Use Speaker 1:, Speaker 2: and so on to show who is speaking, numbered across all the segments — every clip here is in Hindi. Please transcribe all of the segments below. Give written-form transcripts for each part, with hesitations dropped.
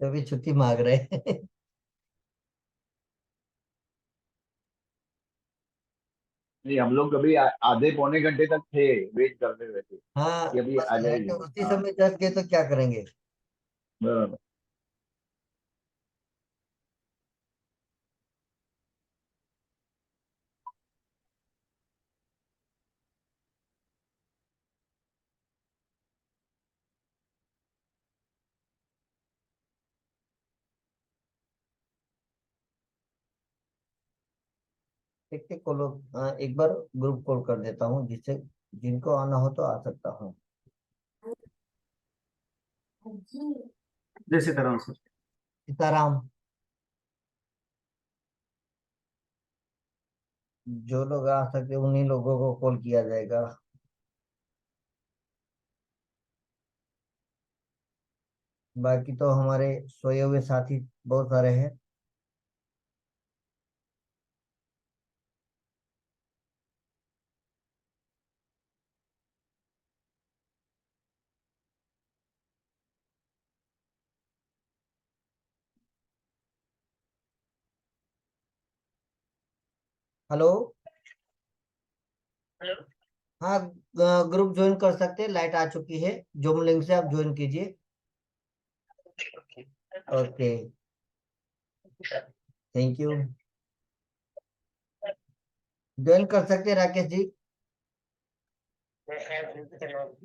Speaker 1: तभी छुट्टी मांग रहे हैं।
Speaker 2: नहीं, हम लोग कभी आधे पौने घंटे तक थे, वेट करते हुए थे
Speaker 1: हाँ,
Speaker 2: कि अभी
Speaker 1: बस
Speaker 2: आ
Speaker 1: लाइट
Speaker 2: जाएगी।
Speaker 1: उसी
Speaker 2: हाँ,
Speaker 1: समय चल गए तो क्या करेंगे।
Speaker 2: बराबर।
Speaker 1: ठीक ठीक, कॉल। एक बार ग्रुप कॉल कर देता हूँ, जिससे जिनको आना हो तो आ सकता हूँ।
Speaker 3: जय सीताराम सर।
Speaker 1: सीताराम। जो लोग आ सकते उन्हीं लोगों को कॉल किया जाएगा। बाकी तो हमारे सोए हुए साथी बहुत सारे हैं। हेलो। हाँ, ग्रुप ज्वाइन कर सकते हैं, लाइट आ चुकी है। जूम लिंक से आप ज्वाइन कीजिए। ओके। Thank you. ज्वाइन कर सकते हैं राकेश जी।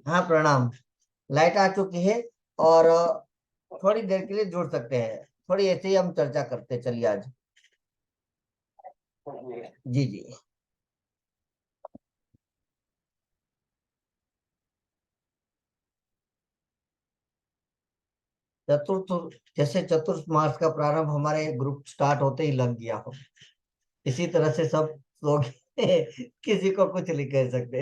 Speaker 1: हाँ, प्रणाम। लाइट आ चुकी है। और थोड़ी देर के लिए जुड़ सकते हैं। थोड़ी ऐसे ही हम चर्चा करते हैं, चलिए आज। जी जी। चतुर्थ, जैसे चतुर्थ मास का प्रारंभ हमारे ग्रुप स्टार्ट होते ही लग गया हो, इसी तरह से सब लोग किसी को कुछ नहीं कह सकते।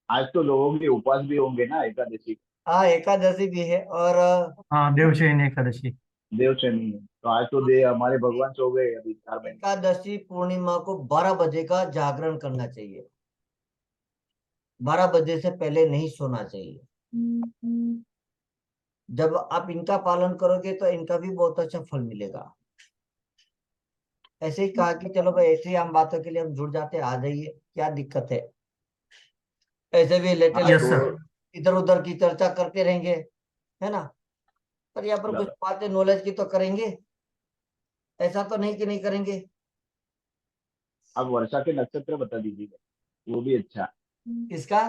Speaker 2: आज तो लोगों के उपवास भी होंगे ना, एकादशी।
Speaker 1: हाँ, एकादशी भी है। और
Speaker 3: हाँ, देवशयनी एकादशी।
Speaker 2: देव शनि है, तो आज तो हमारे भगवान सो गए अभी 4 महीने।
Speaker 1: एकादशी पूर्णिमा को 12 बजे का जागरण करना चाहिए। 12 बजे से पहले नहीं सोना चाहिए। जब आप इनका पालन करोगे तो इनका भी बहुत अच्छा फल मिलेगा। ऐसे ही कहा कि चलो भाई, ऐसे ही हम बातों के लिए हम जुड़ जाते हैं, आ जाइए, क्या दिक्कत है। ऐसे भी लेटे
Speaker 2: हाँ,
Speaker 3: यस
Speaker 1: लेटे
Speaker 3: सर।
Speaker 2: तो
Speaker 1: इधर उधर की चर्चा करते रहेंगे, है ना। पर यहाँ पर कुछ
Speaker 2: बराबर।
Speaker 1: बातें नॉलेज की तो करेंगे। ऐसा तो नहीं कि नहीं करेंगे।
Speaker 2: अब वर्षा के नक्षत्र बता दीजिएगा, वो भी अच्छा।
Speaker 1: इसका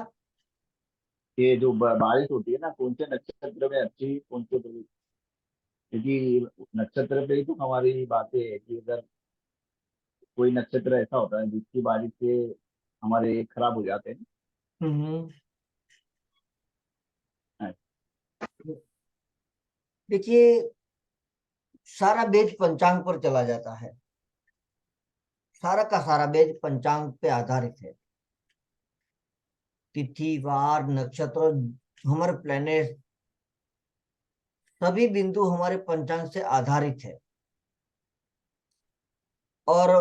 Speaker 2: ये जो बारिश होती है ना, कौन से नक्षत्र में अच्छी, कौन से क्योंकि नक्षत्र पे ही तो हमारी बातें है कि अगर कोई नक्षत्र ऐसा होता है जिसकी बारिश से हमारे खराब हो जाते हैं।
Speaker 1: हम्म,
Speaker 2: हाँ,
Speaker 1: देखिए, सारा बेज पंचांग पर चला जाता है। सारा का सारा बेज पंचांग पे आधारित है। तिथि वार नक्षत्र, हमारे प्लेनेट, सभी बिंदु हमारे पंचांग से आधारित है। और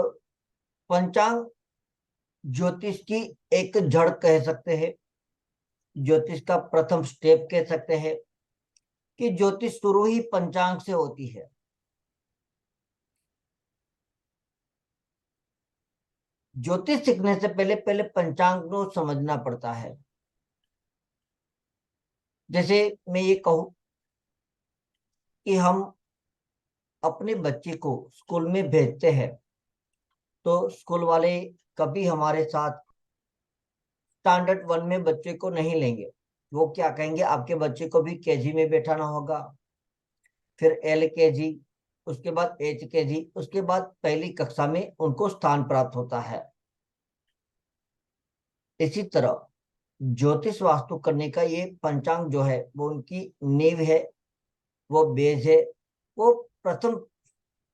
Speaker 1: पंचांग ज्योतिष की एक जड़ कह सकते हैं। ज्योतिष का प्रथम स्टेप कह सकते हैं। कि ज्योतिष शुरू ही पंचांग से होती है। ज्योतिष सीखने से पहले पहले पंचांग को समझना पड़ता है। जैसे मैं ये कहूं कि हम अपने बच्चे को स्कूल में भेजते हैं, तो स्कूल वाले कभी हमारे साथ स्टैंडर्ड वन में बच्चे को नहीं लेंगे। वो क्या कहेंगे, आपके बच्चे को भी केजी में बैठाना होगा, फिर LKG, उसके बाद HKG, उसके बाद पहली कक्षा में उनको स्थान प्राप्त होता है। इसी तरह ज्योतिष वास्तु करने का ये पंचांग जो है वो उनकी नींव है, वो बेस है, वो प्रथम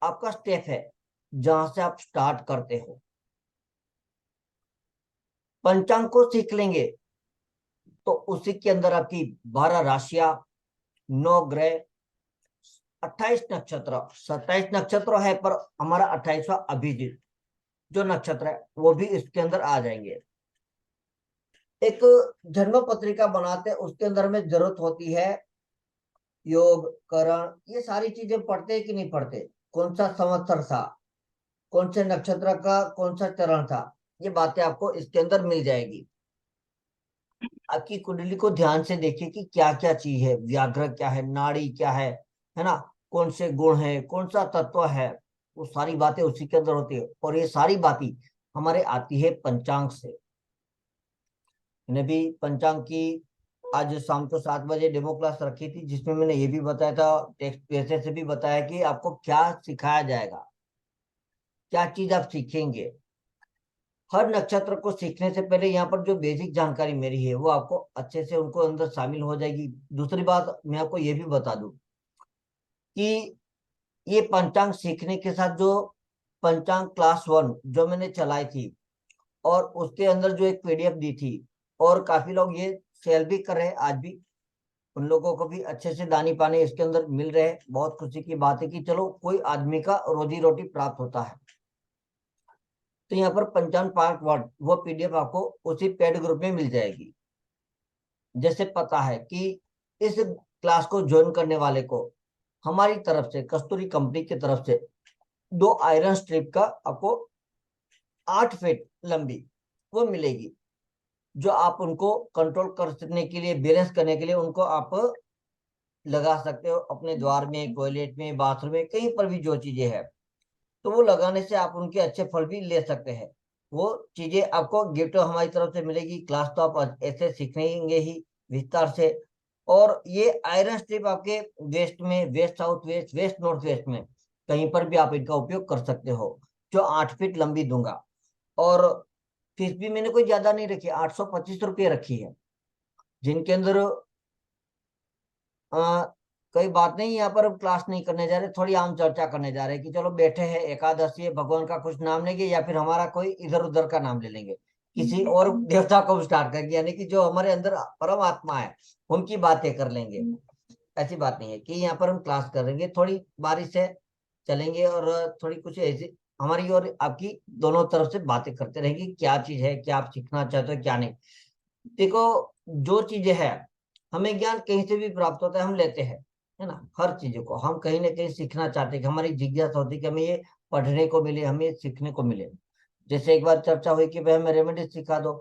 Speaker 1: आपका स्टेप है, जहां से आप स्टार्ट करते हो। पंचांग को सीख लेंगे तो उसी के अंदर आपकी 12 राशियां, 9 ग्रह, 28 नक्षत्र, 27 नक्षत्र है, पर हमारा 28वां अभिजीत जो नक्षत्र है वो भी इसके अंदर आ जाएंगे। एक जन्म पत्रिका बनाते हैं, उसके अंदर में जरूरत होती है योग, करण, ये सारी चीजें पढ़ते हैं कि नहीं पढ़ते? कौन सा संवत्सर था, कौन से नक्षत्र का कौन सा चरण था, ये बातें आपको इसके अंदर मिल जाएगी। आपकी कुंडली को ध्यान से देखिए कि क्या क्या चीज है, व्याघ्र क्या है, नाड़ी क्या है ना, कौन से गुण है, कौन सा तत्व है, वो सारी बातें उसी के अंदर होती है। और ये सारी बातें हमारे आती है पंचांग से। मैंने भी पंचांग की आज शाम को 7 बजे डेमो क्लास रखी थी, जिसमें मैंने ये भी बताया था, टेक्स्ट पैसे से भी बताया कि आपको क्या सिखाया जाएगा, क्या चीज आप सीखेंगे। हर नक्षत्र को सीखने से पहले यहाँ पर जो बेसिक जानकारी मेरी है वो आपको अच्छे से उनको अंदर शामिल हो जाएगी। दूसरी बात मैं आपको ये भी बता दूं कि ये पंचांग सीखने के साथ जो पंचांग क्लास 1 जो मैंने चलाई थी, और उसके अंदर जो एक पीडीएफ दी थी, और काफी लोग ये सेल भी कर रहे हैं आज भी, उन लोगों को भी अच्छे से दानी पानी इसके अंदर मिल रहे हैं। बहुत खुशी की बात है कि चलो कोई आदमी का रोजी रोटी प्राप्त होता है। तो यहाँ पर पंचांग पार्ट 1 वो पीडीएफ आपको उसी पेड ग्रुप में मिल जाएगी। जैसे पता है कि इस क्लास को ज्वाइन करने वाले को हमारी तरफ से, कस्तूरी कंपनी की तरफ से 2 आयरन स्ट्रिप का आपको 8 फीट लंबी वो मिलेगी, जो आप उनको कंट्रोल करने के लिए, बैलेंस करने के लिए उनको आप लगा सकते हो अपने द्वार में, टॉयलेट में, बाथरूम में, कहीं पर भी जो चीजें है, तो वो लगाने से आप उनके अच्छे फल भी ले सकते हैं। वो चीजें आपको गिफ्ट हमारी तरफ से मिलेगी। क्लास तो आप ऐसे सीखेंगे ही विस्तार से। और ये आयरन स्ट्रिप आपके वेस्ट में, west south west, west north west में कहीं पर भी आप इनका उपयोग कर सकते हो, जो 8 फीट लंबी दूंगा। और फीस भी मैंने कोई ज्यादा नहीं रखी, 825 रुपये रखी है, जिनके अंदर आ, कोई बात नहीं, यहाँ पर हम क्लास नहीं करने जा रहे, थोड़ी आम चर्चा करने जा रहे हैं कि चलो बैठे हैं, एकादशी है, भगवान का कुछ नाम लेंगे या फिर हमारा कोई इधर उधर का नाम ले लेंगे, किसी और देवता को स्टार्ट करके, यानी कि जो हमारे अंदर परमात्मा है उनकी बातें कर लेंगे। ऐसी बात नहीं है कि यहाँ पर हम क्लास करेंगे, थोड़ी बारिश है चलेंगे, और थोड़ी कुछ ऐसी हमारी और आपकी दोनों तरफ से बातें करते रहेंगे, क्या चीज है, क्या आप सीखना चाहते हो क्या नहीं। देखो, जो चीजें है, हमें ज्ञान कहीं से भी प्राप्त होता है, हम लेते हैं, है ना। हर चीजों को हम कहीं ना कहीं सीखना चाहते हैं, कि हमारी जिज्ञासा होती है कि हमें ये पढ़ने को मिले, हमें ये सीखने को मिले। जैसे एक बार चर्चा हुई कि भाई हमें रेमेडी सिखा दो,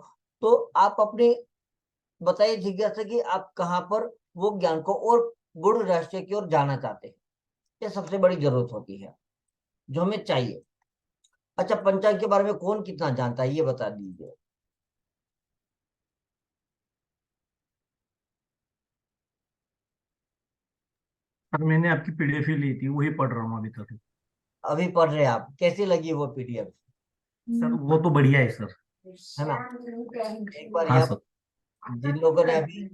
Speaker 1: तो आप अपनी बताइए जिज्ञासा कि आप कहाँ पर वो ज्ञान को और गुण रहस्य की ओर जाना चाहते हैं। ये सबसे बड़ी जरूरत होती है जो हमें चाहिए। अच्छा, पंचांग के बारे में कौन कितना जानता है ये बता दीजिए।
Speaker 3: सर मैंने आपकी पीडीएफ ही ली थी, वही पढ़ रहा हूँ अभी तक।
Speaker 1: अभी पढ़ रहे हैं आप, कैसी लगी वो पीडीएफ?
Speaker 3: सर वो तो बढ़िया है सर।
Speaker 1: है ना। एक बार
Speaker 3: हाँ
Speaker 1: यहाँ
Speaker 3: सर।
Speaker 1: पर जिन लोगों ने अभी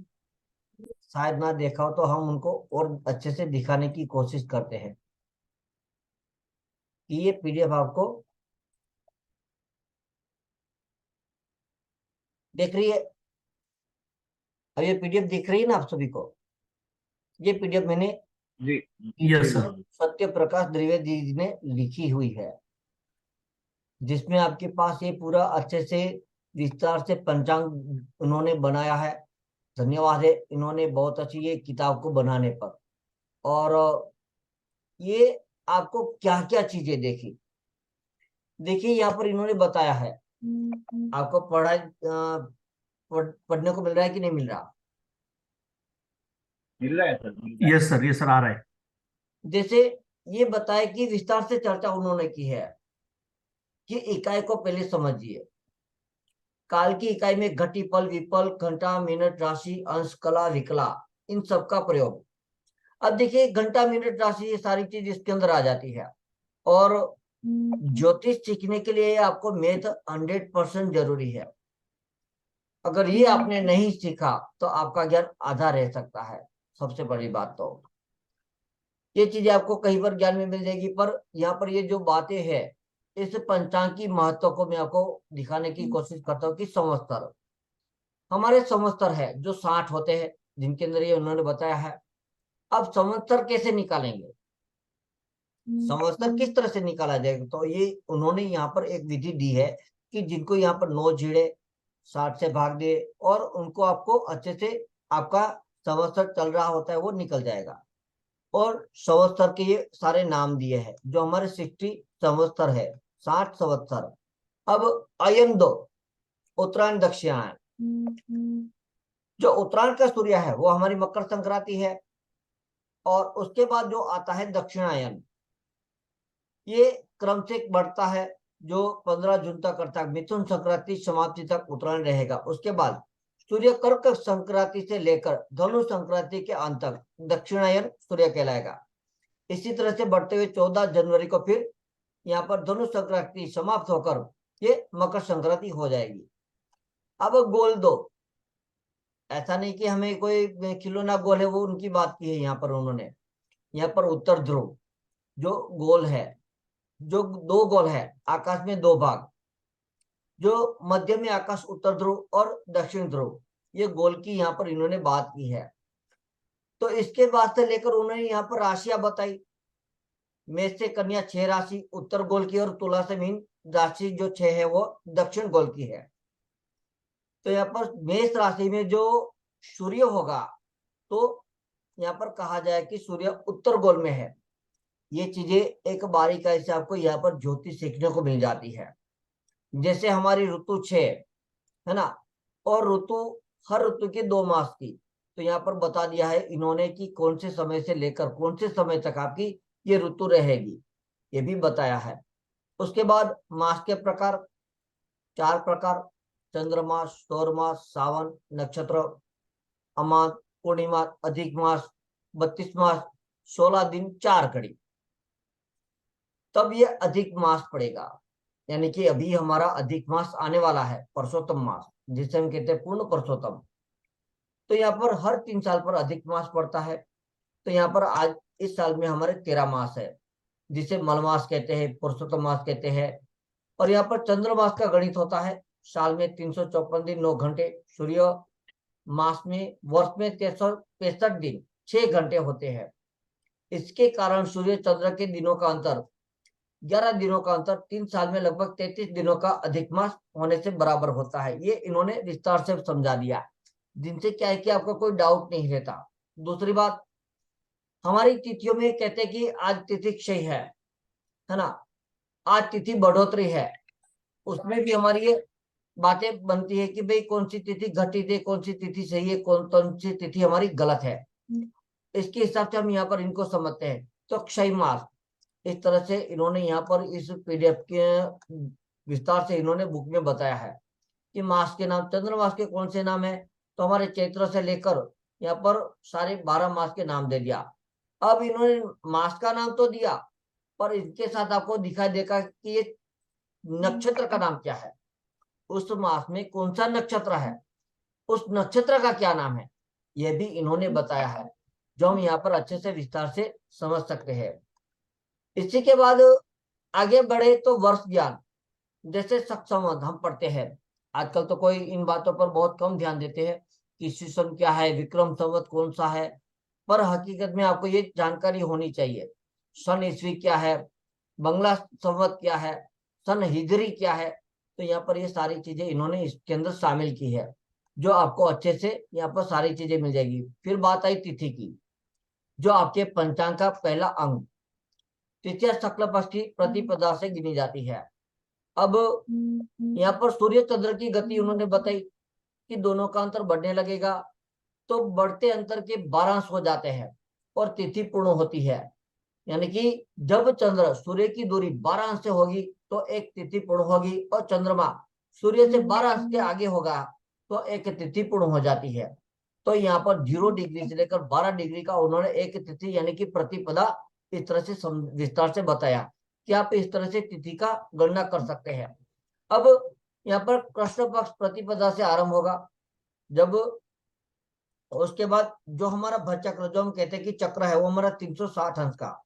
Speaker 1: शायद ना देखा हो, तो हम उनको और अच्छे से दिखाने की कोशिश करते हैं कि ये पीडीएफ आपको देख रही है। अब ये पीडीएफ दिख रही है ना आप सभी को? ये पीडीएफ मैंने
Speaker 2: जी।
Speaker 3: Yes sir.
Speaker 1: सत्य प्रकाश द्विवेदी जी ने लिखी हुई है, जिसमें आपके पास ये पूरा अच्छे से विस्तार से पंचांग उन्होंने बनाया है। धन्यवाद है इन्होंने बहुत अच्छी ये किताब को बनाने पर। और ये आपको क्या क्या चीजें देखी, देखिए यहाँ पर इन्होंने बताया है। आपको पढ़ने को मिल रहा है कि नहीं मिल रहा?
Speaker 2: मिल रहा है सर, मिल रहा है।
Speaker 3: यस सर आ रहा है।
Speaker 1: जैसे ये बताया कि विस्तार से चर्चा उन्होंने की है कि इकाई को पहले समझिए। काल की इकाई में घटी, पल, विपल, घंटा, मिनट, राशि, अंश, कला, विकला, इन सब का प्रयोग। अब देखिए, घंटा, मिनट, राशि, ये सारी चीज इसके अंदर आ जाती है। और ज्योतिष सीखने के लिए आपको मैथ 100% जरूरी है। अगर ये आपने नहीं सीखा तो आपका ज्ञान आधा रह सकता है। सबसे बड़ी बात तो ये चीजें आपको कहीं पर ज्ञान में मिल जाएगी, पर यहाँ पर ये जो बातें हैं, इस पंचांग की महत्व को मैं आपको दिखाने की कोशिश करता हूँ कि संवत्सर, हमारे संवत्सर है जो 60 होते हैं, जिनके अंदर ये उन्होंने बताया है। अब संवत्सर कैसे निकालेंगे, संवत्सर किस तरह से निकाला जाएगा, तो ये उन्होंने यहाँ पर एक विधि दी है कि जिनको यहाँ पर 9 जीड़े 60 से भाग दिए, और उनको आपको अच्छे से आपका संवत्सर चल रहा होता है वो निकल जाएगा। और संवत्सर के ये सारे नाम दिए हैं, जो हमारे 60 संवत्सर है, 60 संवत्सर। अब अयन दो, उत्तरायण दक्षिणायन। जो उत्तरायण का सूर्य है वो हमारी मकर संक्रांति है, और उसके बाद जो आता है दक्षिणायन, ये क्रम से बढ़ता है, जो 15 जून तक करता है। मिथुन संक्रांति समाप्ति तक उत्तरायण रहेगा। उसके बाद सूर्य कर्क संक्रांति से लेकर धनु संक्रांति के अंत तक दक्षिणायन सूर्य कहलाएगा। इसी तरह से बढ़ते हुए 14 जनवरी को फिर यहाँ पर धनु संक्रांति समाप्त होकर ये मकर संक्रांति हो जाएगी। अब गोल दो, ऐसा नहीं कि हमें कोई खिलौना गोल है, वो उनकी बात की है यहाँ पर उन्होंने। यहाँ पर उत्तर ध्रुव जो गोल है, जो दो गोल है आकाश में, दो भाग, जो मध्य में आकाश उत्तर ध्रुव और दक्षिण ध्रुव, ये गोल की यहाँ पर इन्होंने बात की है। तो इसके बाद से लेकर उन्होंने यहाँ पर राशियां बताई। मेष से कन्या 6 राशि उत्तर गोल की, और तुला से मीन राशि जो 6 है वो दक्षिण गोल की है। तो यहाँ पर मेष राशि में जो सूर्य होगा, तो यहाँ पर कहा जाए कि सूर्य उत्तर गोल में है। ये चीजें एक बारीकाई से आपको यहाँ पर ज्योतिष सीखने को मिल जाती है। जैसे हमारी ऋतु 6 है ना, और ऋतु हर ऋतु के 2 मास की, तो यहाँ पर बता दिया है इन्होंने कि कौन से समय से लेकर कौन से समय तक आपकी ये ऋतु रहेगी, ये भी बताया है। उसके बाद मास के प्रकार 4 प्रकार, चंद्रमास, सौरमास, सावन, नक्षत्र, अमास, पूर्णिमा, अधिक मास, 32 मास, 16 दिन 4 घड़ी। तब ये अधिक मास पड़ेगा, यानी कि अभी हमारा अधिक मास आने वाला है, परसोत्तम मास, जिसे हम कहते हैं पूर्ण परसोत्तम। तो यहाँ पर हर 3 साल पर अधिक मास पड़ता है। तो यहाँ पर आज इस साल में हमारे 13 मास है, जिसे मलमास कहते हैं, पुरुषोत्तम मास कहते हैं। और यहाँ पर चंद्रमास का गणित होता है, साल में 354 दिन 9 घंटे, सूर्य मास में वर्ष में 365 दिन 6 घंटे होते हैं। इसके कारण सूर्य चंद्र के दिनों का अंतर 11 दिनों का अंतर 3 साल में लगभग 33 दिनों का अधिक मास होने से बराबर होता है। ये इन्होंने विस्तार से समझा दिया, जिनसे क्या है कि आपका कोई डाउट नहीं रहता। दूसरी बात, हमारी तिथियों में कहते हैं कि आज तिथि क्षय है ना, आज तिथि बढ़ोतरी है। उसमें भी हमारी ये बातें बनती है कि भाई कौन सी तिथि घटित है, कौन सी तिथि सही है, कौन सी तिथि हमारी गलत है। इसके हिसाब से हम यहाँ पर इनको समझते हैं। तो क्षय मास, इस तरह से इन्होंने यहाँ पर इस पीडीएफ के विस्तार से इन्होंने बुक में बताया है कि मास के नाम, चंद्रमास के कौन से नाम है। तो हमारे चैत्र से लेकर यहाँ पर सारे 12 मास के नाम दे दिया। अब इन्होंने मास का नाम तो दिया, पर इसके साथ आपको दिखाई देगा कि ये नक्षत्र का नाम क्या है, उस मास में कौन सा नक्षत्र है, उस नक्षत्र का क्या नाम है, यह भी इन्होंने बताया है, जो हम यहाँ पर अच्छे से विस्तार से समझ सकते हैं। इसी के बाद आगे बढ़े तो वर्ष ज्ञान, जैसे शक संवत हम पढ़ते हैं। आजकल तो कोई इन बातों पर बहुत कम ध्यान देते हैं कि ईस्वी सन क्या है, विक्रम संवत कौन सा है, पर हकीकत में आपको ये जानकारी होनी चाहिए। सन ईस्वी क्या है, बंगला संवत क्या है, सन हिजरी क्या है। तो यहाँ पर ये सारी चीजें इन्होंने इसके अंदर शामिल की है, जो आपको अच्छे से यहाँ पर सारी चीजें मिल जाएगी। फिर बात आई तिथि की, जो आपके पंचांग का पहला अंग, तृतीया शुक्ल पक्ष की प्रतिपदा से गिनी जाती है। अब यहाँ पर सूर्य चंद्र की गति उन्होंने बताई कि दोनों का अंतर बढ़ने लगेगा, तो बढ़ते अंतर के 12 अंश हो जाते हैं और तिथि पूर्ण होती है। यानी कि जब चंद्र सूर्य की दूरी 12 अंश से होगी तो एक तिथि पूर्ण होगी, और चंद्रमा सूर्य से 12 अंश के आगे होगा तो एक तिथि पूर्ण हो जाती है। तो यहाँ पर 0 डिग्री से लेकर 12 डिग्री का उन्होंने एक तिथि यानी कि प्रतिपदा इस तरह से विस्तार से बताया कि आप इस तरह से तिथि का गणना कर सकते हैं। अब यहाँ पर कृष्ण पक्ष प्रतिपदा से आरंभ होगा, जब उसके बाद जो हमारा भचक्र, जो हम कहते हैं कि चक्र है, वो हमारा 360 अंश का,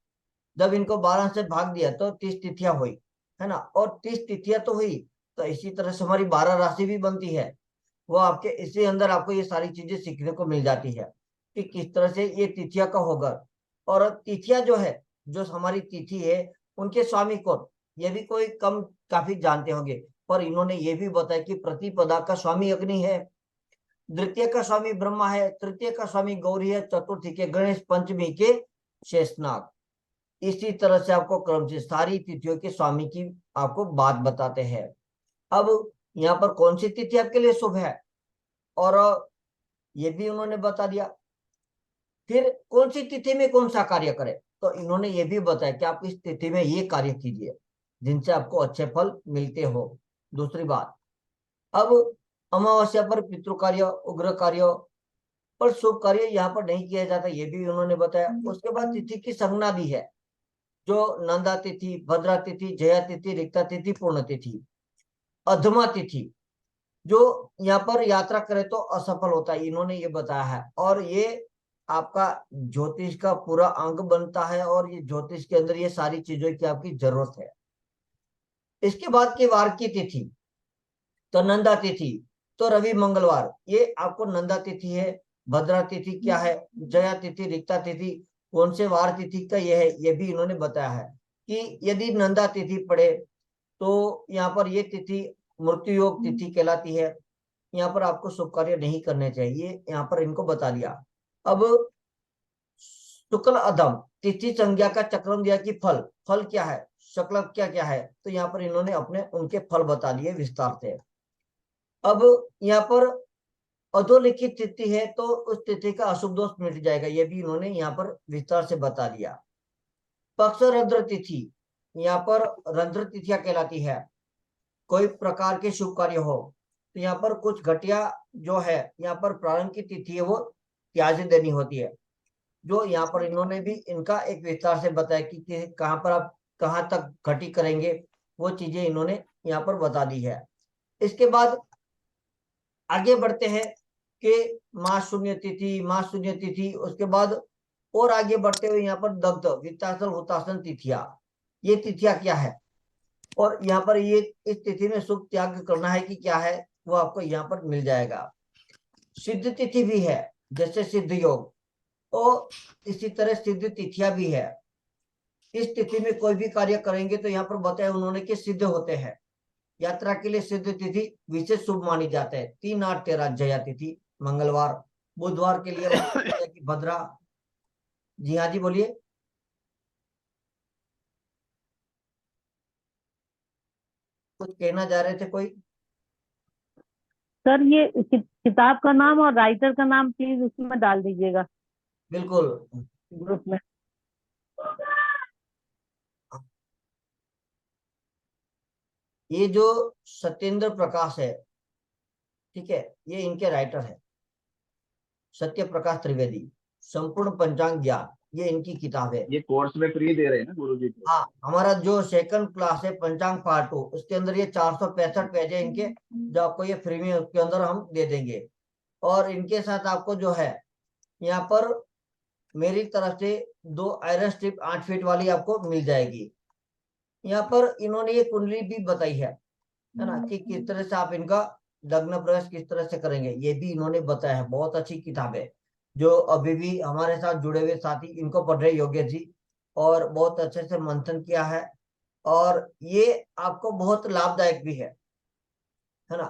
Speaker 1: जब इनको 12 से भाग दिया तो 30 तिथियां हुई, है ना, और 30 तिथियां तो हुई, तो इसी तरह से हमारी 12 राशि भी बनती है। वो आपके इसी अंदर आपको ये सारी चीजें सीखने को मिल जाती है कि किस तरह से ये तिथियां का होगा। और तिथियां जो है, जो हमारी तिथि है, उनके स्वामी कौन, ये भी कोई कम काफी जानते होंगे, पर इन्होंने ये भी बताया कि प्रतिपदा का स्वामी अग्नि है, द्वितीय का स्वामी ब्रह्मा है, तृतीय का स्वामी गौरी है, चतुर्थी के गणेश, पंचमी के शेषनाग। इसी तरह से आपको क्रम से सारी तिथियों के स्वामी की आपको बात बताते हैं। अब यहाँ पर कौन सी तिथि आपके लिए शुभ है और ये भी उन्होंने बता दिया। फिर कौन सी तिथि में कौन सा कार्य करें, तो इन्होंने ये भी बताया कि आप इस तिथि में ये कार्य कीजिए जिनसे आपको अच्छे फल मिलते हो। दूसरी बात, अब अमावस्या पर पितृ कार्य, उग्र कार्य पर शुभ कार्य यहाँ पर नहीं किया जाता, ये भी उन्होंने बताया। उसके बाद तिथि की संज्ञा दी है, जो नंदा तिथि, भद्रा तिथि, जया तिथि, रिक्ता तिथि, पूर्ण तिथि, अधमा तिथि। जो यहाँ पर यात्रा करे तो असफल होता है, इन्होंने ये बताया है। और ये आपका ज्योतिष का पूरा अंग बनता है और ये ज्योतिष के अंदर ये सारी चीजों की आपकी जरूरत है। इसके बाद की वार की तिथि, तो नंदा तिथि, तो रवि मंगलवार, ये आपको नंदा तिथि है। भद्रा तिथि क्या है, जया तिथि, रिक्ता तिथि, कौन से वार तिथि का ये है, ये भी इन्होंने बताया है कि यदि नंदा तिथि पड़े तो यहाँ पर ये तिथि मृत्यु योग तिथि कहलाती है। यहाँ पर आपको शुभ कार्य नहीं करने चाहिए, यहाँ पर इनको बता दिया। अब शुक्ल अधम तिथि संज्ञा का चक्रम दिया कि फल, फल क्या है, शुक्ल क्या क्या है, तो यहाँ पर इन्होंने अपने उनके फल बता दिए विस्तार से। अब यहाँ पर अधोलिखित तिथि है तो उस तिथि का अशुभ दोष मिट जाएगा, ये भी इन्होंने यहाँ पर विस्तार से बता दिया। पक्ष रंध्र तिथि, यहाँ पर रंध्र तिथियां कहलाती है। कोई प्रकार के शुभ कार्य हो तो यहाँ पर कुछ घटिया जो है, यहाँ पर प्रारंभ की तिथि है वो त्याज देनी होती है, जो यहाँ पर इन्होंने भी इनका एक विस्तार से बताया कि कहाँ पर आप कहाँ तक घटी करेंगे, वो चीजें इन्होंने यहाँ पर बता दी है। इसके बाद आगे बढ़ते हैं कि माँ शून्य तिथि, माँ शून्य तिथि, उसके बाद और आगे बढ़ते हुए यहाँ पर दग्ध, वित्तासन, हुतासन तिथियां, ये तिथियां क्या है और यहाँ पर ये इस तिथि में शुभ त्याग करना है कि क्या है, वो आपको यहाँ पर मिल जाएगा। सिद्ध तिथि भी है, जैसे सिद्ध योग, और इसी तरह सिद्ध तिथियां भी है। इस तिथि में कोई भी कार्य करेंगे तो यहाँ पर बताया उन्होंने कि सिद्ध होते हैं। यात्रा के लिए सिद्ध तिथि विशेष शुभ मानी जाते हैं। 3, 8, 13 जया तिथि मंगलवार। बुधवार के लिए भद्रा। जी हाँ जी बोलिए। कुछ कहना चाह रहे थे कोई?
Speaker 4: सर ये किताब का नाम और राइटर का नाम प्लीज उसमें डाल दीजिएगा
Speaker 1: बिल्कुल।
Speaker 4: ग्रुप में।
Speaker 1: ये जो सत्येंद्र प्रकाश है, ठीक है, ये इनके राइटर है, सत्य प्रकाश त्रिवेदी, संपूर्ण पंचांग ज्ञान, ये इनकी किताब है।
Speaker 2: ये कोर्स में फ्री दे रहे हैं ना गुरु जी को?
Speaker 1: हाँ, हमारा जो सेकंड क्लास है पंचांग पार्ट 2, उसके अंदर ये 465 पेज है इनके, जो आपको ये फ्री में उसके अंदर हम दे देंगे। और इनके साथ आपको जो है यहाँ पर मेरी तरफ से 2 आयरन स्ट्रिप 8 फीट वाली आपको मिल जाएगी। यहाँ पर इन्होंने ये कुंडली भी बताई है ना, कि किस तरह से आप इनका लग्न प्रवेश किस तरह से करेंगे, ये भी इन्होंने बताया है। बहुत अच्छी किताब है, जो अभी भी हमारे साथ जुड़े हुए साथी इनको पढ़ रहे योग्य जी, और बहुत अच्छे से मंथन किया है, और ये आपको बहुत लाभदायक भी है ना।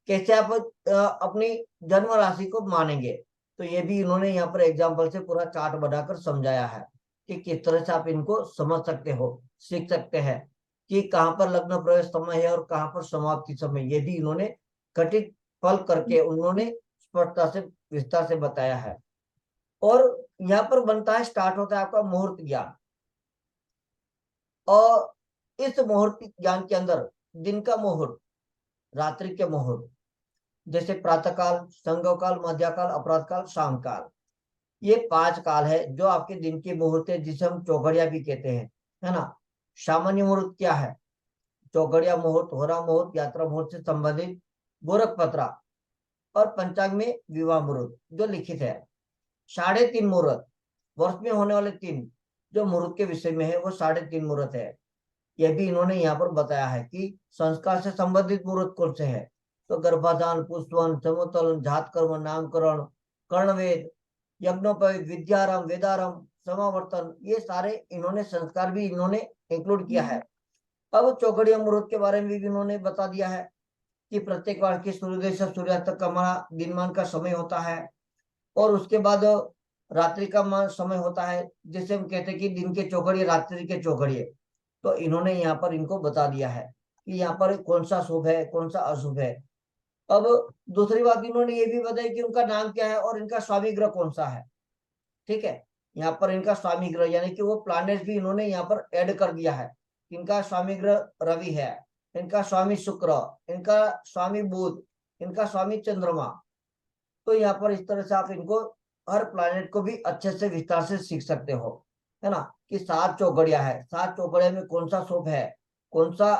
Speaker 1: कैसे आप अपनी जन्म राशि को मानेंगे, तो ये भी इन्होंने यहाँ पर एग्जाम्पल से पूरा चार्ट बनाकर समझाया है कि किस तरह से आप इनको समझ सकते हो, सीख सकते हैं कि कहाँ पर लग्न प्रवेश समय है और कहाँ पर समाप्ति समय, ये भी इन्होंने घटित फल करके उन्होंने स्पष्टता से विस्तार से बताया है। और यहाँ पर बनता है, स्टार्ट होता है आपका मुहूर्त ज्ञान, और इस मुहूर्त ज्ञान के अंदर दिन का मुहूर्त, रात्रि के मुहूर्त, जैसे प्रातः काल, संगव काल, मध्य काल, अपराध काल, शाम काल, ये 5 काल है जो आपके दिन के मुहूर्त है, जिसे हम चौघड़िया भी कहते हैं, है ना। सामान्य मुहूर्त क्या है, चौघड़िया मुहूर्त, होरा मुहूर्त, यात्रा मुहूर्त से संबंधित, गोरख पत्रा, और पंचांग में विवाह मुहूर्त जो लिखित है। 3.5 मुहूर्त, वर्ष में होने वाले 3 जो मुहूर्त के विषय में है, वो 3.5 मुहूर्त है। यह भी इन्होंने यहाँ पर बताया है कि संस्कार से संबंधित मुहूर्त कौन से है, तो गर्भाधान, पुष्पवन, समुतलन, जातकर्म, नामकरण, कर्णवेद, यज्ञोपवीत, विद्यारंभ, वेदारंभ, समावर्तन, ये सारे इन्होंने संस्कार भी इन्होंने इंक्लूड किया है। अब चौघड़िया मुहूर्त के बारे में भी इन्होंने बता दिया है कि प्रत्येक बार के सूर्योदय से सूर्यास्त तक का हमारा दिनमान का समय होता है। और उसके बाद रात्रि का समय होता है, जिसे हम कहते हैं कि दिन के चौघड़िए रात्रि के चौघड़िए। तो इन्होंने यहाँ पर इनको बता दिया है कि यहाँ पर कौन सा शुभ है कौन सा अशुभ है। अब दूसरी बात इन्होंने ये भी बताई कि उनका नाम क्या है और इनका स्वामी ग्रह कौन सा है। ठीक है, यहाँ पर इनका स्वामी ग्रह यानी कि वो प्लैनेट भी इन्होंने यहाँ पर ऐड कर दिया है। इनका स्वामी ग्रह रवि है, इनका स्वामी शुक्र, इनका स्वामी बुध, इनका स्वामी चंद्रमा। तो यहाँ पर इस तरह से आप इनको हर प्लैनेट को भी अच्छे से विस्तार से सीख सकते हो, है ना, कि 7 चौकड़िया है, 7 चौकड़िया में कौन सा शुभ है, कौन सा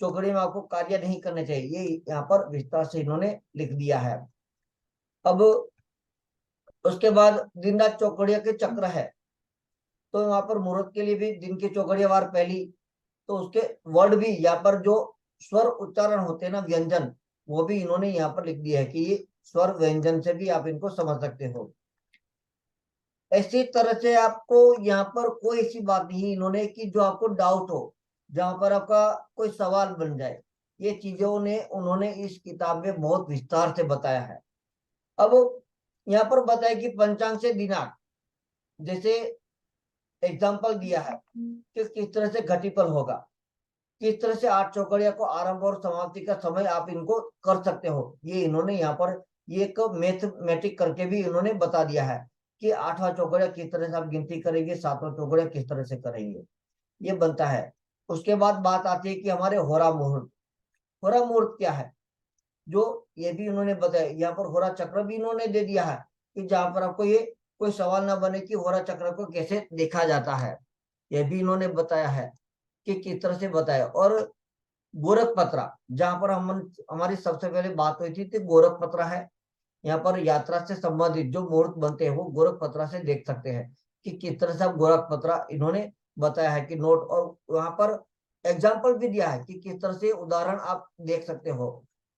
Speaker 1: चौकड़ी में आपको कार्य नहीं करने चाहिए, ये यहाँ पर विस्तार से इन्होंने लिख दिया है। अब उसके बाद दिन रात चौकड़िया के चक्र है, तो यहाँ पर मुहूर्त के लिए भी दिन की चौकड़िया वार पहली, तो उसके वर्ड भी यहाँ पर जो स्वर उच्चारण होते हैं ना, व्यंजन, वो भी इन्होंने यहाँ पर लिख दिया है कि ये स्वर व्यंजन से भी आप इनको समझ सकते हो। ऐसी तरह से आपको यहाँ पर कोई ऐसी बात नहीं इन्होंने कि जो आपको डाउट हो, जहां पर आपका कोई सवाल बन जाए, ये चीजों ने उन्होंने इस किताब में बहुत विस्तार से बताया है। अब यहाँ पर बताया कि पंचांग से दिनांक, जैसे एग्जाम्पल दिया है कि किस तरह से घटिपल होगा, किस तरह से 8 चौकड़िया को आरंभ और समाप्ति का समय आप इनको कर सकते हो, ये इन्होंने यहाँ पर ये एक मैथमेटिक करके भी इन्होंने बता दिया है कि 8वां चौकड़िया किस तरह से आप गिनती करेंगे, 7वां चौकड़िया किस तरह से करेंगे, ये बनता है। उसके बाद बात आती है कि हमारे होरा मुहूर्त। होरा मुहूर्त क्या है, जो ये भी उन्होंने बताया, यहाँ पर होरा चक्र भी इन्होंने दे दिया है कि जहां पर आपको ये कोई सवाल ना बने कि होरा चक्र को कैसे देखा जाता है, यह भी इन्होंने बताया है कि किस तरह से बताया। और गोरख पत्रा, जहां पर हम हमारी सबसे पहले बात हुई थी, तो गोरख पत्रा है, यहाँ पर यात्रा से संबंधित जो मुहूर्त बनते हैं वो गोरख पत्रा से देख सकते हैं कि किस तरह से आप गोरख पत्रा इन्होंने बताया है कि नोट, और वहां पर एग्जाम्पल भी दिया है कि किस तरह से उदाहरण आप देख सकते हो।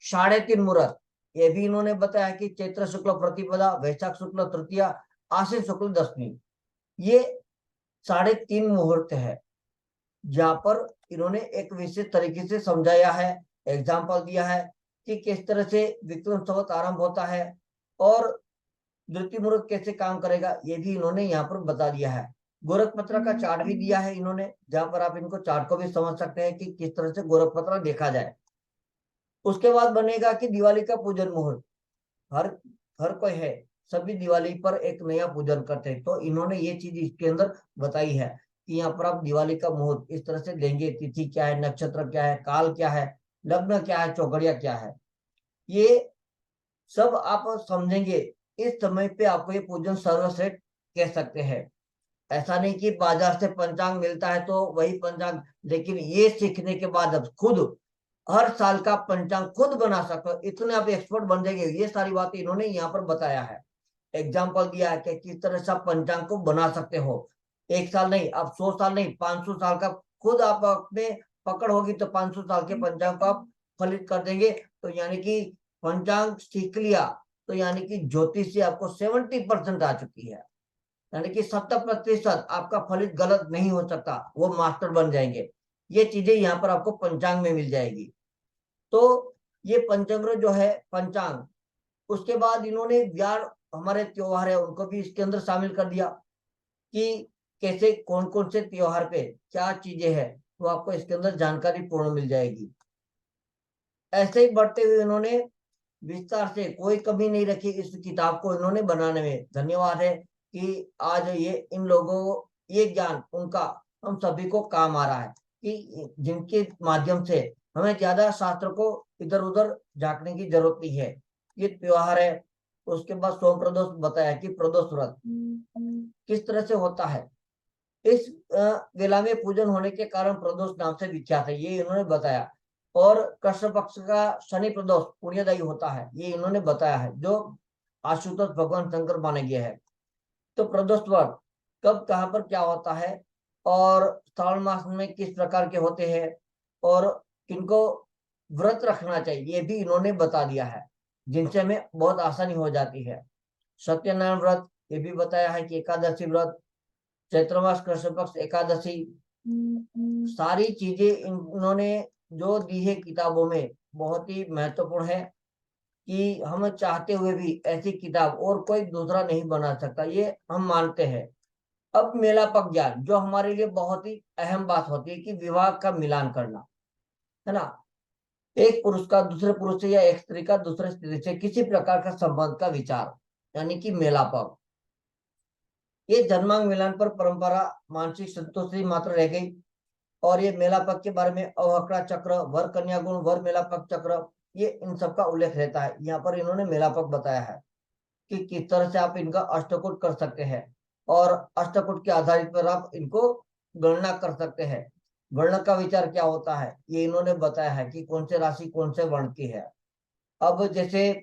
Speaker 1: 3.5 मुहूर्त, ये भी इन्होंने बताया कि चैत्र शुक्ल प्रतिपदा, वैशाख शुक्ल तृतीया, आश्विन शुक्ल दशमी, ये 3.5 मुहूर्त है, जहां पर इन्होंने एक विशेष तरीके से समझाया है, एग्जाम्पल दिया है कि किस तरह से विक्रम संवत आरंभ होता है और द्वितीय मुहूर्त कैसे काम करेगा, ये भी इन्होंने यहाँ पर बता दिया है। गोरखपत्र का चार्ट भी दिया है इन्होंने, जहां पर आप इनको चार्ट को भी समझ सकते हैं कि किस तरह से गोरखपत्र देखा जाए। उसके बाद बनेगा कि दिवाली का पूजन मुहूर्त, हर हर कोई है, सभी दिवाली पर एक नया पूजन करते हैं, तो इन्होंने ये चीज इसके अंदर बताई है कि यहाँ पर आप दिवाली का मुहूर्त इस तरह से देंगे, तिथि क्या है, नक्षत्र क्या है, काल क्या है, लग्न क्या है, चौघड़िया क्या है, ये सब आप समझेंगे। इस समय पे आपको ये पूजन सर्वश्रेष्ठ कह सकते हैं। ऐसा नहीं कि बाजार से पंचांग मिलता है तो वही पंचांग, लेकिन ये सीखने के बाद अब खुद हर साल का पंचांग खुद बना सकते हो, इतने आप एक्सपर्ट बन जाएंगे। ये सारी बातें इन्होंने यहाँ पर बताया है, एग्जाम्पल दिया है कि किस तरह से आप पंचांग को बना सकते हो। 1 साल नहीं, आप 100 साल नहीं, 500 साल का खुद आप अपने पकड़ होगी तो 500 साल के पंचांग को आप फलित कर देंगे। तो यानी कि पंचांग सीख लिया तो यानी कि ज्योतिष से आपको 70% आ चुकी है, यानी कि 70% आपका फलित गलत नहीं हो सकता, वो मास्टर बन जाएंगे। ये चीजें यहाँ पर आपको पंचांग में मिल जाएगी। तो ये पंचांग जो है पंचांग, उसके बाद इन्होंने व्यार हमारे त्योहार है उनको भी इसके अंदर शामिल कर दिया कि कैसे कौन कौन से त्योहार पे क्या चीजें हैं, तो आपको इसके अंदर जानकारी पूर्ण मिल जाएगी। ऐसे ही बढ़ते हुए इन्होंने विस्तार से कोई कमी नहीं रखी इस किताब को इन्होंने बनाने में। धन्यवाद है कि आज ये इन लोगों ये ज्ञान उनका हम सभी को काम आ रहा है कि जिनके माध्यम से हमें ज्यादा शास्त्र को इधर उधर झांकने की जरूरत नहीं है। ये त्योहार है। उसके बाद सोम प्रदोष बताया कि प्रदोष व्रत किस तरह से होता है, इस वेला में पूजन होने के कारण प्रदोष नाम से विख्यात है, ये इन्होंने बताया। और कृष्ण पक्ष का शनि प्रदोष पुण्यदायी होता है, ये इन्होंने बताया है, जो आशुतोष भगवान शंकर माने गए हैं। तो प्रदोष व्रत कब कहाँ पर क्या होता है और श्रावण मास में किस प्रकार के होते हैं और किनको व्रत रखना चाहिए, ये भी इन्होंने बता दिया है, जिनसे हमें बहुत आसानी हो जाती है। सत्यनारायण व्रत ये भी बताया है कि एकादशी व्रत, चैत्र मास कृष्ण पक्ष एकादशी, सारी चीजें इन्होंने जो दी है किताबों में बहुत ही महत्वपूर्ण है। कि हम चाहते हुए भी ऐसी किताब और कोई दूसरा नहीं बना सकता, ये हम मानते हैं। अब मेलापक ज्ञान जो हमारे लिए बहुत ही अहम बात होती है कि विवाह का मिलान करना, है ना, एक पुरुष का दूसरे पुरुष से या एक स्त्री का दूसरे स्त्री से किसी प्रकार का संबंध का विचार, यानी कि मेलापक। ये जन्मांग मिलान पर परंपरा मानसिक संतुष्टि मात्र रह गई। और ये मेलापक के बारे में अवहकड़ा चक्र, वर कन्या गुण, वर मेलापक चक्र, ये इन सब का उल्लेख रहता है। यहाँ पर इन्होंने मेलापक बताया है कि किस तरह से आप इनका अष्टकूट कर सकते हैं, और अष्टकूट के आधारित पर आप इनको गणना कर सकते हैं। गणना का विचार क्या होता है ये इन्होंने बताया है कि कौन से राशि कौन से वर्ण की है। अब जैसे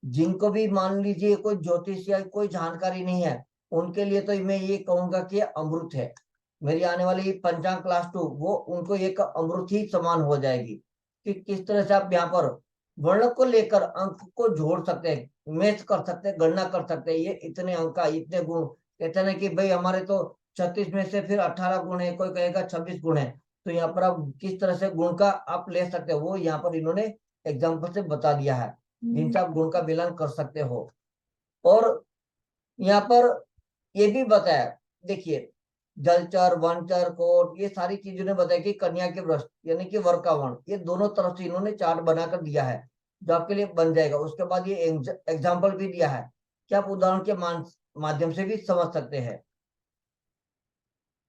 Speaker 1: जिनको भी मान लीजिए कोई ज्योतिष या कोई जानकारी नहीं है, उनके लिए तो मैं ये कहूंगा कि अमृत है। मेरी आने वाली पंचांग क्लास 2 वो उनको एक अमृत ही समान हो जाएगी कि किस तरह से आप यहाँ पर वर्ण को लेकर अंक को जोड़ सकते हैं, मैच कर सकते हैं, गणना कर सकते हैं। ये इतने अंक का इतने गुण, कहते हैं कि भाई हमारे तो 36 में से फिर 18 गुण है, कोई कहेगा 26 गुण है। तो यहाँ पर आप किस तरह से गुण का आप ले सकते हो वो यहाँ पर इन्होंने एग्जाम्पल से बता दिया है, जिनसे आप गुण का मिलान कर सकते हो। और यहाँ पर ये भी बताया, देखिए जलचर, वनचर, कोट, ये सारी चीजों ने बताया कि कन्या के वृष यानी कि वर का वर्ण, ये दोनों तरफ से इन्होंने चार्ट बनाकर दिया है जो आपके लिए बन जाएगा। उसके बाद ये एग्जाम्पल भी दिया है कि आप उदाहरण के माध्यम से भी समझ सकते हैं।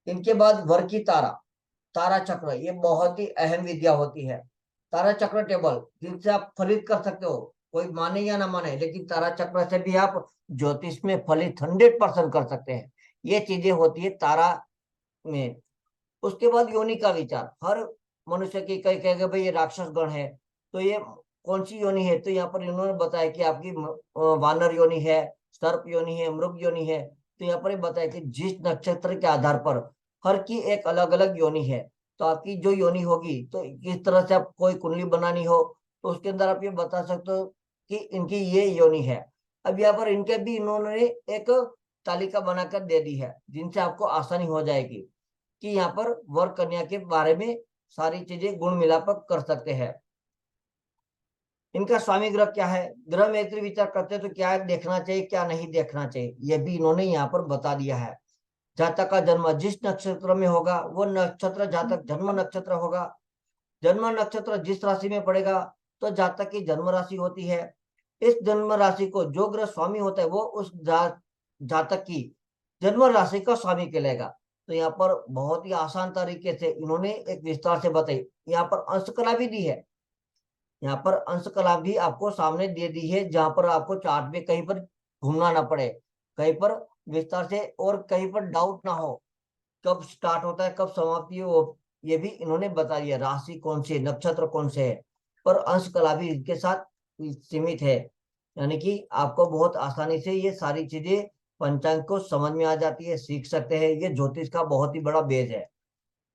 Speaker 1: इनके बाद वर की तारा, तारा चक्र, ये बहुत ही अहम विद्या होती है। तारा चक्र टेबल जिनसे आप फलित कर सकते हो, कोई माने या ना माने, लेकिन तारा चक्र से भी आप ज्योतिष में फलित 100% कर सकते हैं। ये चीजें होती है तारा में। उसके बाद योनि का विचार, हर मनुष्य की कई कहेगा भाई ये राक्षस गण है, तो ये कौन सी योनि है, तो यहाँ पर इन्होंने बताया कि आपकी वानर योनि है, सर्प योनि है, मृग योनि है। तो यहाँ पर बताया कि जिस नक्षत्र के आधार पर हर की एक अलग अलग योनि है, तो आपकी जो योनि होगी तो किस तरह से आप कोई कुंडली बनानी हो तो उसके अंदर आप ये बता सकते हो कि इनकी ये योनि है। अब यहाँ पर इनके भी इन्होंने एक तालिका बनाकर दे दी है जिनसे आपको आसानी हो जाएगी कि यहाँ पर वर कन्या के बारे में सारी चीजें गुण मिलापक कर सकते हैं। इनका स्वामी ग्रह क्या है, ग्रह मैत्री विचार करते हैं तो क्या देखना चाहिए क्या नहीं देखना चाहिए, यह भी इन्होंने यहाँ पर बता दिया है। जातक का जन्म जिस नक्षत्र में होगा वो नक्षत्र जातक जन्म नक्षत्र होगा। जन्म नक्षत्र जिस राशि में पड़ेगा तो जातक की जन्म राशि होती है। इस जन्म राशि को जो ग्रह स्वामी होता है वो उस जातक की जन्म राशि का स्वामी कहलाएगा। तो यहाँ पर बहुत ही आसान तरीके से इन्होंने एक विस्तार से बताई। यहाँ पर अंशकला भी दी है, यहाँ पर अंशकला भी आपको सामने दे दी है, जहां पर आपको चार्ट में कहीं पर घूमना ना पड़े, कहीं पर विस्तार से और कहीं पर डाउट ना हो कब स्टार्ट होता है कब समाप्ति हो, ये भी इन्होंने बता दिया। राशि कौन सी है, नक्षत्र कौन से है, पर अंश कला भी इनके साथ सीमित है। यानी कि आपको बहुत आसानी से ये सारी चीजें पंचांग को समझ में आ जाती है, सीख सकते हैं। ये ज्योतिष का बहुत ही बड़ा बेस है।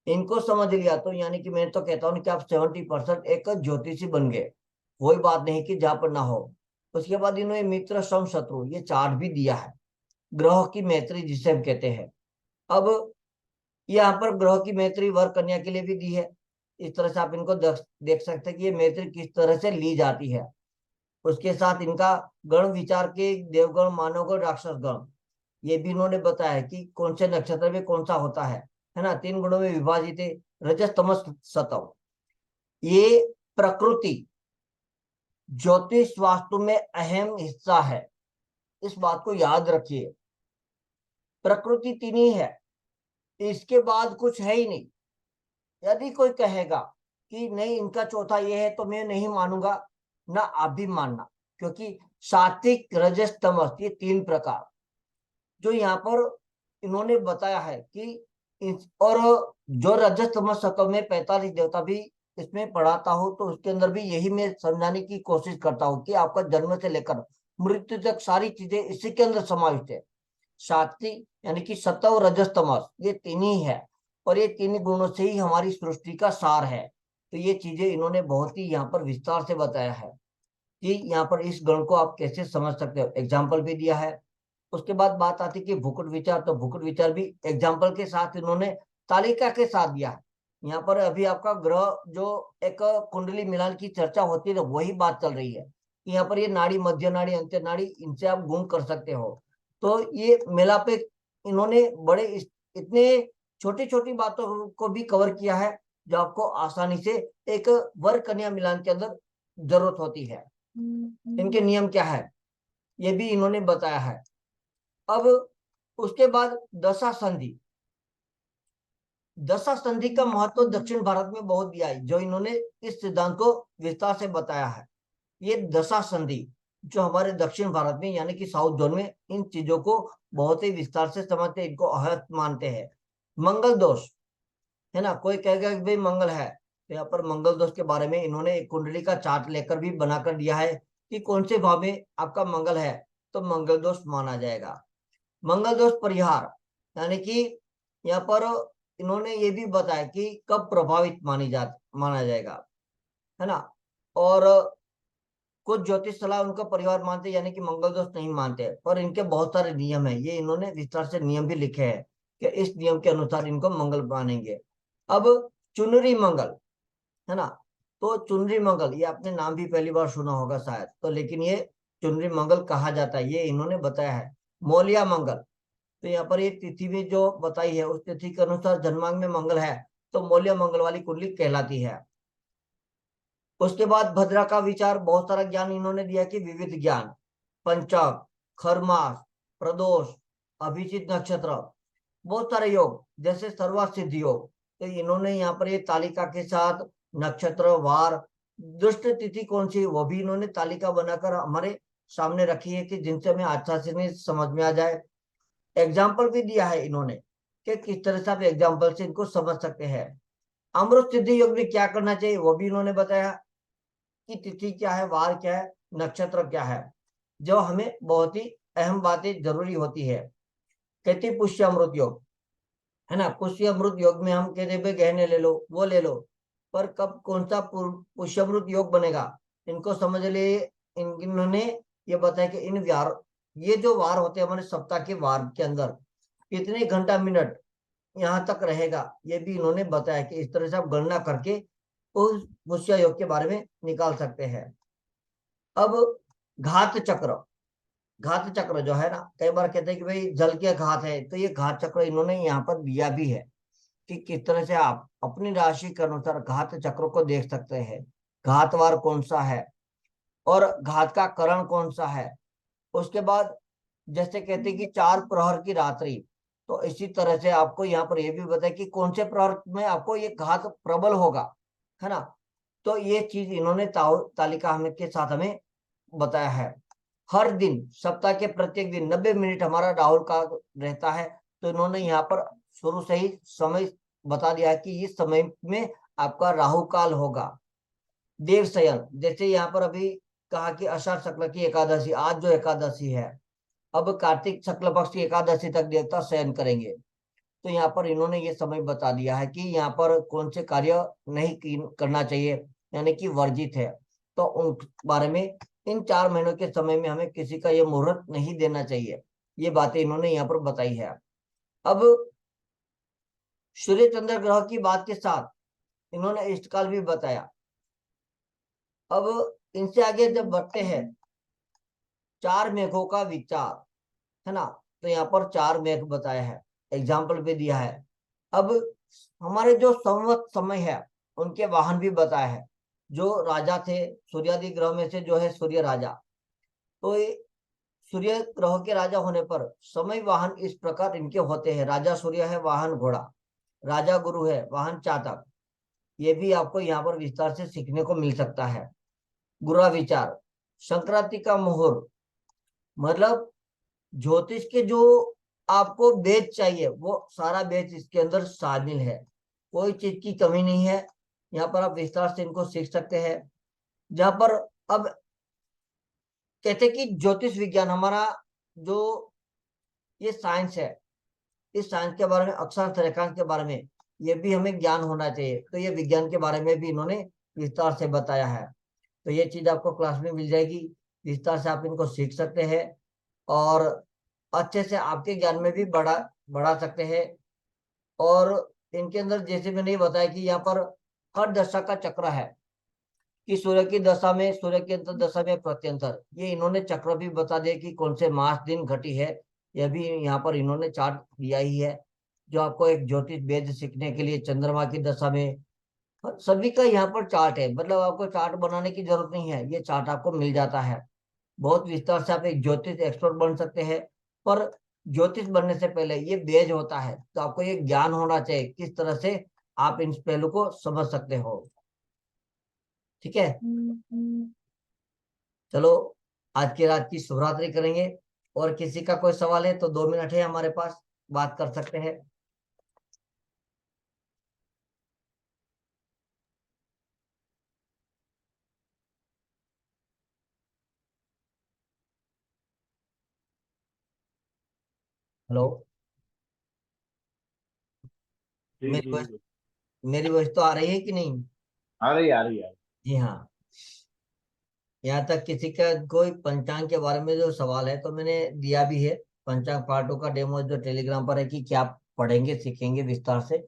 Speaker 1: इनको समझ लिया तो यानी कि मैं तो कहता हूँ कि आप 70% एक ज्योतिषी बन गए, कोई बात नहीं कि जहां पर ना हो। उसके बाद इन्होंने मित्र सम शत्रु ये चार्ट भी दिया है, ग्रह की मैत्री जिसे हम कहते हैं। अब यहाँ पर ग्रह की मैत्री वर कन्या के लिए भी दी है। इस तरह से आप इनको देख सकते हैं कि ये मैत्री किस तरह से ली जाती है। उसके साथ इनका गण विचार के देवगण, मानवगण, राक्षस गण, ये भी इन्होंने बताया है कि कौन से नक्षत्र में कौन सा होता है ना। 3 गुणों में विभाजित है, रजस तमस सतव। ये प्रकृति ज्योतिष वास्तु में अहम हिस्सा है, इस बात को याद रखिए। प्रकृति 3 ही है, इसके बाद कुछ है ही नहीं। यदि कोई कहेगा कि नहीं इनका चौथा ये है तो मैं नहीं मानूंगा, ना आप भी मानना, क्योंकि सात्विक, रजस, तमस ये 3 प्रकार जो यहाँ पर इन्होंने बताया है कि और जो रजस तमस सतव में 45 देवता भी इसमें पढ़ाता हूँ, तो उसके अंदर भी यही मैं समझाने की कोशिश करता हूँ कि आपका जन्म से लेकर मृत्यु तक सारी चीजें इसी के अंदर समाविष्ट है। सात्विक यानी कि सत्व, रजस, तमस ये 3 ही है, और ये 3 गुणों से ही हमारी सृष्टि का सार है। तो ये चीजें इन्होंने बहुत ही यहाँ पर विस्तार से बताया है कि यहाँ पर इस गण को आप कैसे समझ सकते हो, एग्जाम्पल भी दिया है। उसके बाद बात आती है कि भूकुट विचार, तो भूकुट विचार भी एग्जाम्पल के साथ इन्होंने तालिका के साथ दिया है। यहाँ पर अभी आपका ग्रह जो एक कुंडली मिलान की चर्चा होती है, वही बात चल रही है यहाँ पर ये नाड़ी, मध्य नाड़ी, अंत्य नाड़ी, इनसे आप गुण कर सकते हो। तो ये मेला पे इन्होंने बड़े इतने छोटी छोटी बातों को भी कवर किया है जो आपको आसानी से एक वर कन्या मिलान के अंदर जरूरत होती है। इनके नियम क्या है ये भी इन्होंने बताया है। अब उसके बाद दशा संधि। दशा संधि का महत्व दक्षिण भारत में बहुत दिया है, जो इन्होंने इस सिद्धांत को विस्तार से बताया है। ये दशा संधि जो हमारे दक्षिण भारत में यानी कि साउथ जोन में इन चीजों को बहुत ही विस्तार से समझते हैं, इनको अहत मानते हैं। मंगल दोष है ना, कोई कहेगा कि भाई मंगल है, तो यहाँ पर मंगल दोष के बारे में इन्होंने एक कुंडली का चार्ट लेकर भी बनाकर दिया है कि कौन से भाव में आपका मंगल है तो मंगल दोष माना जाएगा। मंगल दोष परिहार यानी कि यहाँ पर इन्होंने ये भी बताया कि कब प्रभावित माना जाएगा, है ना। और कुछ ज्योतिष सलाह उनका परिवार मानते यानी कि मंगल दोष नहीं मानते, पर इनके बहुत सारे नियम है, ये इन्होंने विस्तार से नियम भी लिखे हैं कि इस नियम के अनुसार इनको मंगल मानेंगे। अब चुनरी मंगल है ना, तो चुनरी मंगल ये आपने नाम भी पहली बार सुना होगा शायद, तो लेकिन ये चुनरी मंगल कहा जाता है, ये इन्होंने बताया है। मौलिया मंगल, तो यहाँ पर ये तिथि भी जो बताई है उस तिथि के अनुसार जन्मांग में मंगल है तो मौलिया मंगल वाली कुंडली कहलाती है। उसके बाद भद्रा का विचार, बहुत सारा ज्ञान इन्होंने दिया कि विविध ज्ञान, पंचक, खरमास, प्रदोष, अभिजित नक्षत्र, बहुत सारे योग जैसे सर्वासिद्ध योग, तो इन्होंने यहाँ पर ये तालिका के साथ नक्षत्र, वार, दुष्ट तिथि कौन सी वो भी इन्होंने तालिका बनाकर हमारे सामने रखी है कि जिनसे हमें अच्छा से समझ में आ जाए। एग्जाम्पल भी दिया है इन्होंने कि किस तरह से आप एग्जाम्पल से इनको समझ सकते हैं। अमृत सिद्धि योग में क्या करना चाहिए वो भी इन्होंने बताया कि तिथि क्या है, वार क्या है, नक्षत्र क्या है, जो हमें बहुत ही अहम बातें जरूरी होती है। कहती पुष्य अमृत योग है ना, पुष्य अमृत योग में हम कहते भाई गहने ले लो वो ले लो, पर कब कौन सा पुष्य अमृत योग बनेगा इनको समझ लिए इन्होंने ये बताया कि इन वार, ये जो वार होते हैं हमारे सप्ताह के वार के अंदर कितने घंटा मिनट यहाँ तक रहेगा ये भी इन्होंने बताया कि इस तरह से आप गणना करके उस पुष्य योग के बारे में निकाल सकते हैं। अब घात चक्र, घात चक्र जो है ना, कई बार कहते हैं कि भाई जल के घात है, तो ये घात चक्र इन्होंने यहाँ पर दिया भी है कि किस तरह से आप अपनी राशि के अनुसार घात चक्र को देख सकते हैं, घातवार कौन सा है और घात का करण कौन सा है। उसके बाद जैसे कहते हैं कि 4 प्रहर की रात्रि, तो इसी तरह से आपको यहाँ पर यह भी बताया कि कौन से प्रहर में आपको ये घात प्रबल होगा, है ना। तो ये चीज इन्होंने तालिका हमें के साथ हमें बताया है। हर दिन सप्ताह के प्रत्येक दिन 90 मिनट हमारा राहुल काल रहता है, तो इन्होंने यहाँ पर शुरू से ही समय बता दिया है कि इस समय में आपका राहु काल होगा। देव शयन, जैसे यहाँ पर अभी कहा कि आषाढ़ शुक्ल की एकादशी, आज जो एकादशी है, अब कार्तिक शुक्ल पक्ष की एकादशी तक देवता शयन करेंगे, तो यहाँ पर इन्होंने ये समय बता दिया है कि यहाँ पर कौन से कार्य नहीं करना चाहिए यानी कि वर्जित है, तो उन बारे में इन 4 महीनों के समय में हमें किसी का ये मुहूर्त नहीं देना चाहिए, ये बातें इन्होंने यहाँ पर बताई है। अब सूर्य चंद्र ग्रह की बात के साथ इन्होंने इष्टकाल भी बताया। अब इनसे आगे जब बढ़ते हैं, 4 मेघों का विचार है ना, तो यहाँ पर 4 मेघ बताया है, एग्जाम्पल भी दिया है। अब हमारे जो संवत समय है उनके वाहन भी बताया है, जो राजा थे सूर्यादि ग्रह में से जो है सूर्य राजा, तो ये सूर्य ग्रह के राजा होने पर समय वाहन इस प्रकार इनके होते हैं। राजा सूर्य है, वाहन घोड़ा, राजा गुरु है, वाहन चातक, ये भी आपको यहाँ पर विस्तार से सीखने को मिल सकता है। गुरा विचार, संक्रांति का मुहूर्त, मतलब ज्योतिष के जो आपको बेच चाहिए वो सारा बेच इसके अंदर शामिल है, कोई चीज की कमी नहीं है। यहाँ पर आप विस्तार से इनको सीख सकते हैं। जहां पर अब कहते कि ज्योतिष विज्ञान हमारा जो ये साइंस है, इस साइंस के बारे में, अक्षांश रेखांश के बारे में ये भी हमें ज्ञान होना चाहिए, तो ये विज्ञान के बारे में भी इन्होंने विस्तार से बताया है। तो ये चीज आपको क्लास में मिल जाएगी, विस्तार से आप इनको सीख सकते हैं और अच्छे से आपके ज्ञान में भी बढ़ा सकते हैं। और इनके अंदर जैसे मैंने बताया कि यहाँ पर हर दशा का चक्र है, कि सूर्य की दशा में, सूर्य की अंतर दशा में प्रत्यंतर, ये इन्होंने चक्र भी बता दिया कि कौन से मास दिन घटी है, यह भी यहाँ पर इन्होंने चार्ट दिया ही है। जो आपको एक ज्योतिष वेद सीखने के लिए चंद्रमा की दशा में, सभी का यहाँ पर चार्ट है, मतलब आपको चार्ट बनाने की जरूरत नहीं है, ये चार्ट आपको मिल जाता है। बहुत विस्तार से आप एक ज्योतिष एक्सपर्ट बन सकते हैं। पर ज्योतिष बनने से पहले ये बेज होता है, तो आपको ये ज्ञान होना चाहिए किस तरह से आप इन पहलू को समझ सकते हो। ठीक है, चलो आज की रात की शुभरात्रि करेंगे। और किसी का कोई सवाल है तो 2 मिनट है हमारे पास, बात कर सकते हैं। हेलो,
Speaker 2: जी
Speaker 1: मेरी
Speaker 2: जी
Speaker 1: वॉइस,
Speaker 2: जी।
Speaker 1: मेरी वॉइस तो आ रही है कि नहीं?
Speaker 2: आ रही आ रही आ रही।
Speaker 1: जी हाँ। यहाँ तक किसी का कोई पंचांग के बारे में जो सवाल है तो मैंने दिया भी है, पंचांग पार्टों का डेमो जो टेलीग्राम पर है कि क्या पढ़ेंगे सीखेंगे विस्तार से।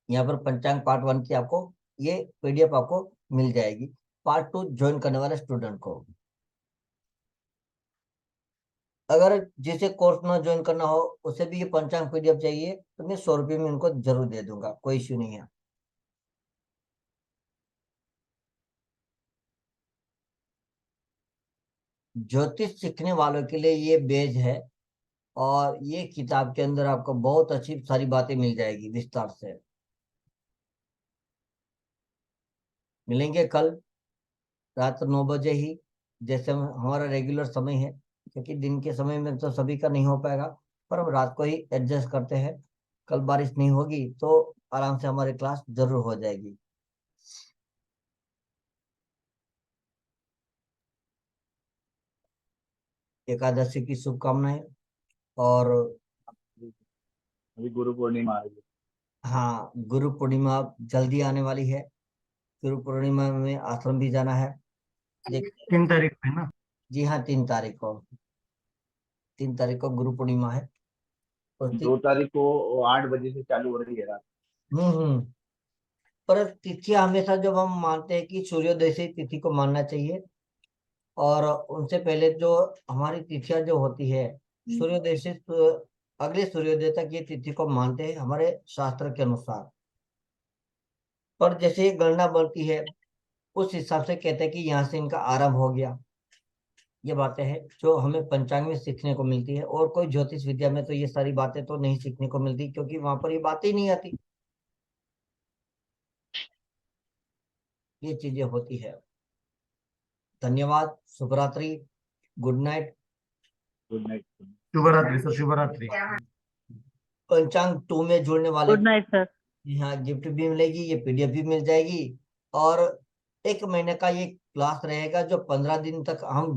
Speaker 1: यहाँ पर पंचांग पार्ट 1 की आपको ये पीडीएफ आपको मिल जाएगी, पार्ट 2 ज्वाइन करने वाले स्टूडेंट को। अगर जिसे कोर्स ना ज्वाइन करना हो उसे भी ये पंचांग पीडीएफ चाहिए तो मैं 100 रुपये में उनको जरूर दे दूंगा, कोई इश्यू नहीं है। ज्योतिष सीखने वालों के लिए ये बेज है, और ये किताब के अंदर आपको बहुत अच्छी सारी बातें मिल जाएगी विस्तार से। मिलेंगे कल रात 9 बजे ही, जैसे हमारा रेगुलर समय है, क्योंकि दिन के समय में तो सभी का नहीं हो पाएगा, पर हम रात को ही एडजस्ट करते हैं। कल बारिश नहीं होगी तो आराम से हमारी क्लास जरूर हो जाएगी। एकादशी की शुभकामनाएं। और
Speaker 2: अभी गुरु पूर्णिमा आ रही है।
Speaker 1: हाँ, गुरु पूर्णिमा जल्दी आने वाली है। गुरु पूर्णिमा में आश्रम भी जाना है। देखते हैं।
Speaker 3: 3 तारीख को है ना?
Speaker 1: जी हाँ, 3 तारीख को, 3 तारीख को गुरु पूर्णिमा है। और
Speaker 2: 2 तारीख को 8 बजे से चालू हो रही है रात।
Speaker 1: हम्म। पर तिथियां हमेशा जब हम मानते हैं कि सूर्योदय से ही तिथि को मानना चाहिए, और उनसे पहले जो हमारी तिथियां जो होती है, सूर्योदय से अगले सूर्योदय तक ये तिथि को मानते हैं हमारे शास्त्र के अनुसार। पर जैसे ये गणना बनती है उस हिसाब से कहते हैं कि यहाँ से इनका आरंभ हो गया। ये बातें हैं जो हमें पंचांग में सीखने को मिलती है, और कोई ज्योतिष विद्या में तो ये सारी बातें तो नहीं सीखने को मिलती, क्योंकि वहां पर ये बातें ही नहीं आती। ये चीजें होती है। धन्यवाद, शुभ रात्रि, गुड नाइट।
Speaker 2: Good night.
Speaker 3: शुभ रात्रि सर, शुभ रात्रि।
Speaker 1: पंचांग 2 में जुड़ने वाले
Speaker 4: गुड नाइट सर।
Speaker 1: यहाँ गिफ्ट भी मिलेगी, ये पीडीएफ भी मिल जाएगी। और 1 महीने का ये क्लास रहेगा जो 15 दिन तक हम